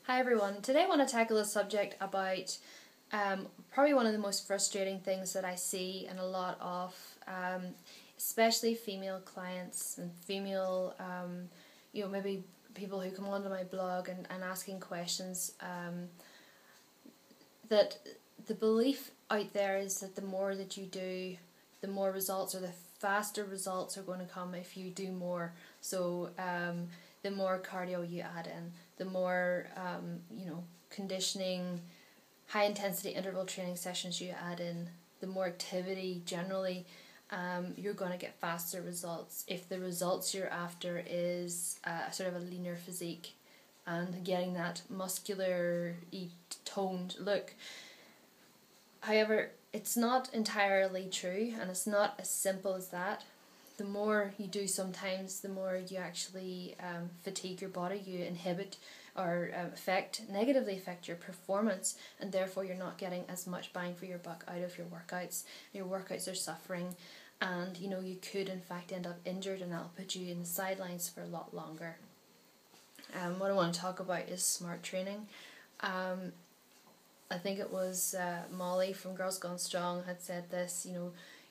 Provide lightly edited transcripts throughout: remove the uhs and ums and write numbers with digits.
Hi everyone, today I want to tackle a subject about probably one of the most frustrating things that I see in a lot of especially female clients and female maybe people who come onto my blog and asking questions, that the belief out there is that the more that you do, the more results or the faster results are going to come if you do more. So the more cardio you add in, the more conditioning, high intensity interval training sessions you add in, the more activity generally, you're going to get faster results if the results you're after is sort of a leaner physique and getting that muscular toned look. However, it's not entirely true, and it's not as simple as that. The more you do sometimes, the more you actually fatigue your body, you inhibit or negatively affect your performance, and therefore you're not getting as much bang for your buck out of your workouts. Your workouts are suffering, and you could in fact end up injured, and that'll put you in the sidelines for a lot longer. What I want to talk about is smart training. I think it was Molly from Girls Gone Strong had said this,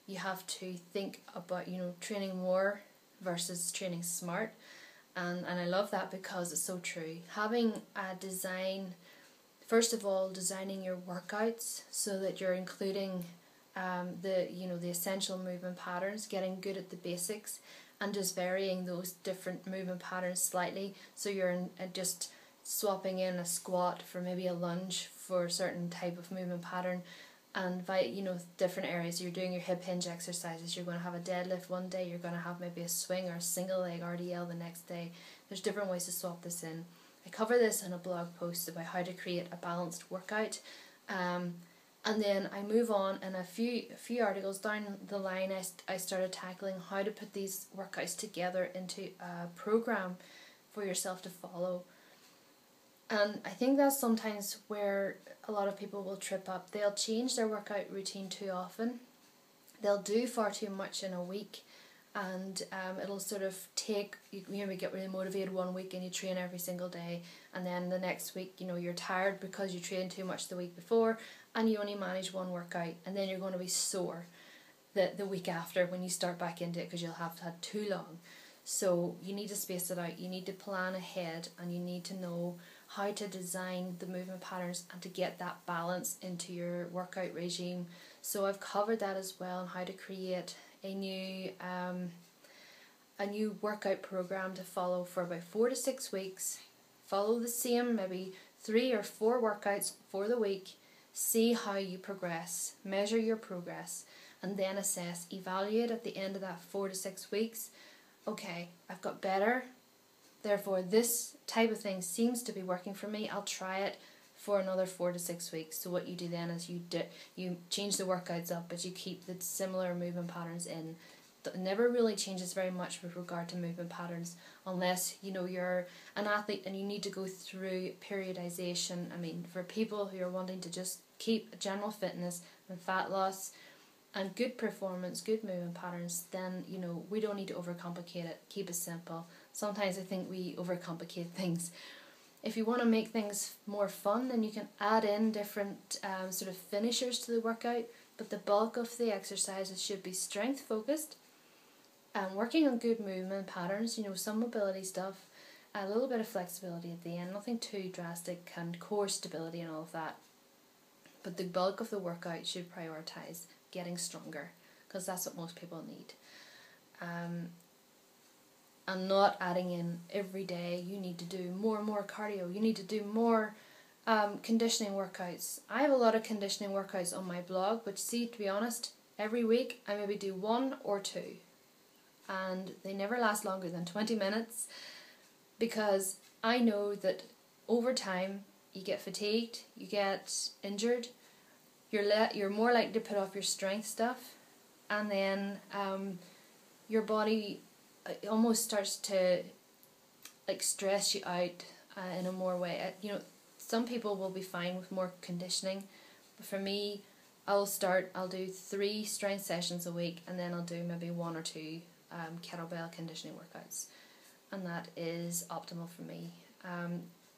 you have to think about, training more versus training smart. And I love that because it's so true. Having a design, first of all, designing your workouts so that you're including the essential movement patterns, getting good at the basics, and just varying those different movement patterns slightly. So you're just swapping in a squat for maybe a lunge for a certain type of movement pattern, and by different areas. You're doing your hip hinge exercises, you're going to have a deadlift one day, you're going to have maybe a swing or a single leg RDL the next day. There's different ways to swap this in. I cover this in a blog post about how to create a balanced workout, and then I move on, and a few articles down the line I started tackling how to put these workouts together into a program for yourself to follow. And I think that's sometimes where a lot of people will trip up. They'll change their workout routine too often. They'll do far too much in a week, and it'll sort of take, you get really motivated one week and you train every single day, and then the next week you're tired because you trained too much the week before and you only manage one workout, and then you're going to be sore the week after when you start back into it because you'll have had too long. So you need to space it out, you need to plan ahead, and you need to know how to design the movement patterns and to get that balance into your workout regime. So I've covered that as well, and how to create a new workout program to follow for about 4 to 6 weeks. Follow the same maybe 3 or 4 workouts for the week. See how you progress, measure your progress, and then assess, evaluate at the end of that 4 to 6 weeks. Okay, I've got better, therefore this type of thing seems to be working for me. I'll try it for another 4 to 6 weeks. So what you do then is you change the workouts up, but you keep the similar movement patterns in. It never really changes very much with regard to movement patterns, unless you're an athlete and you need to go through periodization. I mean, for people who are wanting to just keep general fitness and fat loss and good performance, good movement patterns, then we don't need to overcomplicate it. Keep it simple. Sometimes I think we overcomplicate things. If you want to make things more fun, then you can add in different sort of finishers to the workout, but the bulk of the exercises should be strength focused and working on good movement patterns, some mobility stuff, a little bit of flexibility at the end, nothing too drastic, and core stability and all of that. But the bulk of the workout should prioritise getting stronger, because that's what most people need. And not adding in every day, you need to do more and more cardio, you need to do more conditioning workouts. I have a lot of conditioning workouts on my blog, but see, to be honest, every week I maybe do 1 or 2, and they never last longer than 20 minutes, because I know that over time you get fatigued, you get injured, you're more likely to put off your strength stuff, and then your body almost starts to stress you out in a more way. Some people will be fine with more conditioning, but for me, I'll do 3 strength sessions a week, and then I'll do maybe 1 or 2 kettlebell conditioning workouts, and that is optimal for me.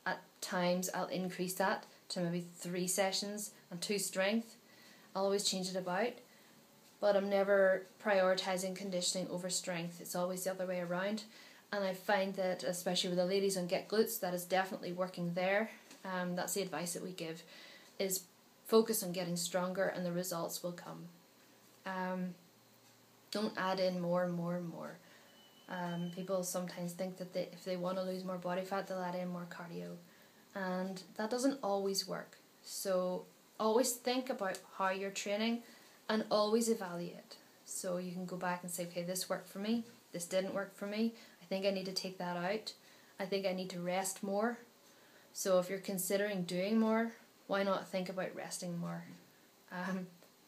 At times I'll increase that to maybe 3 sessions and 2 strength. I'll always change it about, but I'm never prioritising conditioning over strength. It's always the other way around. And I find that, especially with the ladies on Get Glutes, that is definitely working there. That's the advice that we give, is focus on getting stronger and the results will come. Don't add in more and more and more. People sometimes think that if they want to lose more body fat, they'll add in more cardio. And that doesn't always work. So always think about how you're training and always evaluate. So you can go back and say, okay, this worked for me, this didn't work for me, I think I need to take that out, I think I need to rest more. So if you're considering doing more, why not think about resting more?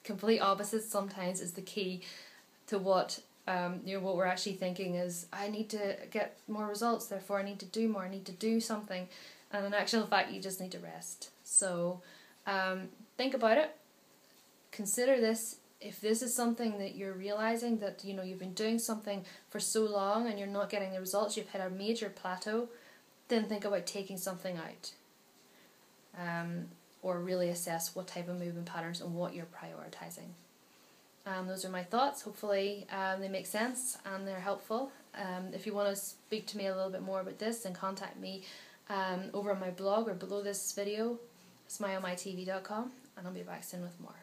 Complete opposites sometimes is the key to what what we're actually thinking is, I need to get more results, therefore I need to do more, I need to do something, and in actual fact you just need to rest. So think about it, consider this. If this is something that you're realizing that you've been doing something for so long and you're not getting the results, you've hit a major plateau, then think about taking something out, or really assess what type of movement patterns and what you're prioritizing. Those are my thoughts. Hopefully they make sense and they're helpful. If you want to speak to me a little bit more about this, then contact me over on my blog or below this video, smileonmytv.com, and I'll be back soon with more.